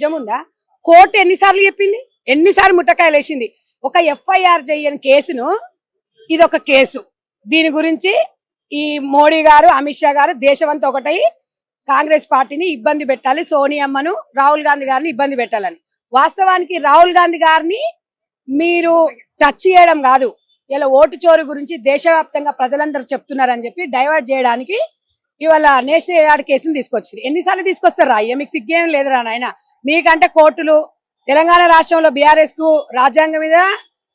నిజముందా? Court ఎన్నిసార్లు చెప్పింది, ఎన్నిసార్లు ముట్టకాయలు వేసింది. ఒక ఎఫ్ఐఆర్ చేయని కేసును ఇదొక కేసు. దీని గురించి ఈ మోడీ గారు, అమిత్ షా గారు దేశమంతా ఒకటై కాంగ్రెస్ పార్టీని ఇబ్బంది పెట్టాలి, సోనియమ్మను, రాహుల్ గాంధీ గారిని ఇబ్బంది పెట్టాలని. వాస్తవానికి రాహుల్ గాంధీ గారిని మీరు టచ్ చేయడం కాదు, ఇలా ఓటు చోరు గురించి దేశవ్యాప్తంగా ప్రజలందరూ చెప్తున్నారని చెప్పి డైవర్ట్ చేయడానికి ఇవాళ నేషనల్ హెరాల్డ్ కేసును తీసుకొచ్చింది. ఎన్నిసార్లు తీసుకొస్తారు రా? మీకు సిగ్గేం లేదురా నాయన. మీకంటే కోర్టులు, తెలంగాణ రాష్ట్రంలో బీఆర్ఎస్ కు రాజ్యాంగం మీద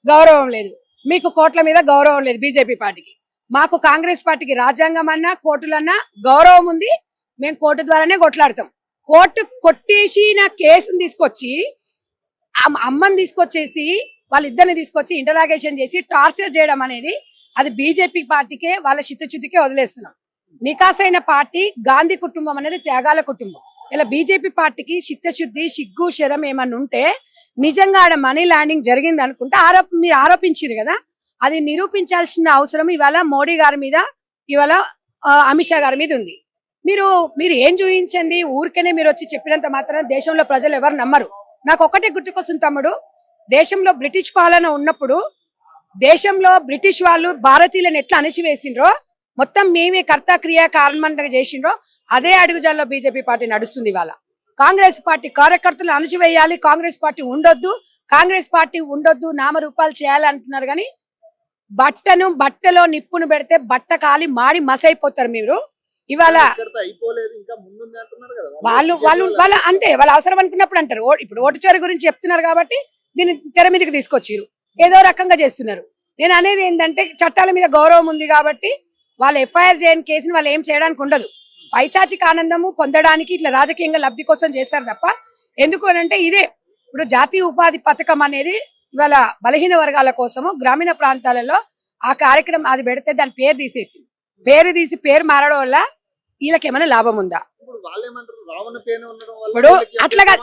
గౌరవం లేదు, మీకు కోర్టుల మీద గౌరవం లేదు బీజేపీ పార్టీకి. మాకు కాంగ్రెస్ పార్టీకి రాజ్యాంగం అన్నా కోర్టులన్నా గౌరవం ఉంది. మేము కోర్టు ద్వారానే కొట్లాడతాం. కోర్టు కొట్టేసిన కేసును తీసుకొచ్చి అమ్మని తీసుకొచ్చేసి వాళ్ళిద్దరిని తీసుకొచ్చి ఇంటరాగేషన్ చేసి టార్చర్ చేయడం అనేది అది బీజేపీ పార్టీకే, వాళ్ళ చిత్తశుద్ధికే వదిలేస్తున్నాం. నికాసైన పార్టీ గాంధీ కుటుంబం అనేది త్యాగాల కుటుంబం. ఇలా బీజేపీ పార్టీకి చిత్తశుద్ధి, సిగ్గు, శరం ఏమన్నా ఉంటే నిజంగా ఆడ మనీ ల్యాండింగ్ జరిగింది అనుకుంటే మీరు ఆరోపించారు కదా, అది నిరూపించాల్సిన అవసరం ఇవాళ మోడీ గారి మీద, ఇవాళ అమిత్ షా గారి మీద ఉంది. మీరు ఏం చూపించండి, ఊరికనే మీరు వచ్చి చెప్పినంత మాత్రం దేశంలో ప్రజలు ఎవరు నమ్మరు. నాకు ఒక్కటే గుర్తుకొస్తుంది తమ్ముడు, దేశంలో బ్రిటిష్ పాలన ఉన్నప్పుడు దేశంలో బ్రిటిష్ వాళ్ళు భారతీయులను ఎట్లా అణచివేసిండ్రో, మొత్తం మేమే కర్త క్రియా కారణంగా చేసిండ్రో అదే అడుగుజాల్లో బీజేపీ పార్టీ నడుస్తుంది. ఇవాళ కాంగ్రెస్ పార్టీ కార్యకర్తలు అణచివేయాలి, కాంగ్రెస్ పార్టీ ఉండొద్దు, నామరూపాలు చేయాలి అంటున్నారు. కానీ బట్టలో నిప్పును పెడితే బట్ట కాలి మాడి మసైపోతారు మీరు. ఇవాళ వాళ్ళు అంతే, వాళ్ళు అవసరం అనుకున్నప్పుడు అంటారు. ఇప్పుడు ఓటు చోరీ గురించి చెప్తున్నారు కాబట్టి దీన్ని తెర మీదకి తీసుకొచ్చారు, ఏదో రకంగా చేస్తున్నారు. నేను అనేది ఏంటంటే చట్టాల మీద గౌరవం ఉంది కాబట్టి వాళ్ళు ఎఫ్ఐఆర్ చేయని కేసుని వాళ్ళు ఏం చేయడానికి ఉండదు. పైచాచిక ఆనందము పొందడానికి ఇట్లా రాజకీయంగా లబ్ధి కోసం చేస్తారు తప్ప ఎందుకు అనంటే ఇదే ఇప్పుడు జాతీయ ఉపాధి పథకం అనేది ఇవాళ బలహీన వర్గాల కోసము గ్రామీణ ప్రాంతాలలో ఆ కార్యక్రమం అది పెడితే దాని పేరు తీసి పేరు మారడం వల్ల వీళ్ళకి ఏమైనా లాభం ఉందా? ఇప్పుడు అట్లాగా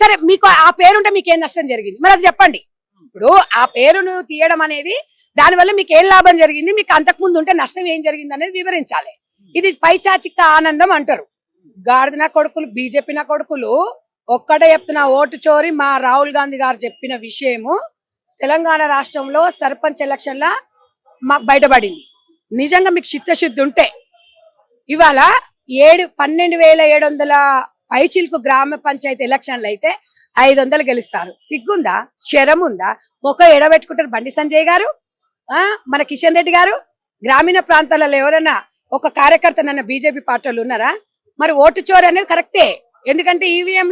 సరే, మీకు ఆ పేరుంటే మీకు ఏం నష్టం జరిగింది మరి అది చెప్పండి. ఇప్పుడు ఆ పేరును తీయడం అనేది దానివల్ల మీకు ఏం లాభం జరిగింది, మీకు అంతకుముందు ఉంటే నష్టం ఏం జరిగింది అనేది వివరించాలి. ఇది పైచాచిక ఆనందం అంటారు. గాడిద కొడుకులు, బీజేపీ నా కొడుకులు ఒక్కటే చెప్తున్నా, ఓటు చోరీ మా రాహుల్ గాంధీ గారు చెప్పిన విషయము తెలంగాణ రాష్ట్రంలో సర్పంచ్ ఎలక్షన్ల మాకు బయటపడింది. నిజంగా మీకు చిత్తశుద్ధి ఉంటే ఇవాళ 12,700 పైచిలకు గ్రామ పంచాయతీ ఎలక్షన్లు అయితే 500 గెలుస్తారు. సిగ్గుందా, శరం ఉందా? ఒక ఎడబెట్టుకుంటారు బండి సంజయ్ గారు, మన కిషన్ రెడ్డి గారు. గ్రామీణ ప్రాంతాలలో ఎవరైనా ఒక కార్యకర్త నన్న బీజేపీ పార్టీలు ఉన్నారా? మరి ఓటు చోరీ అనేది కరెక్టే, ఎందుకంటే ఈవీఎం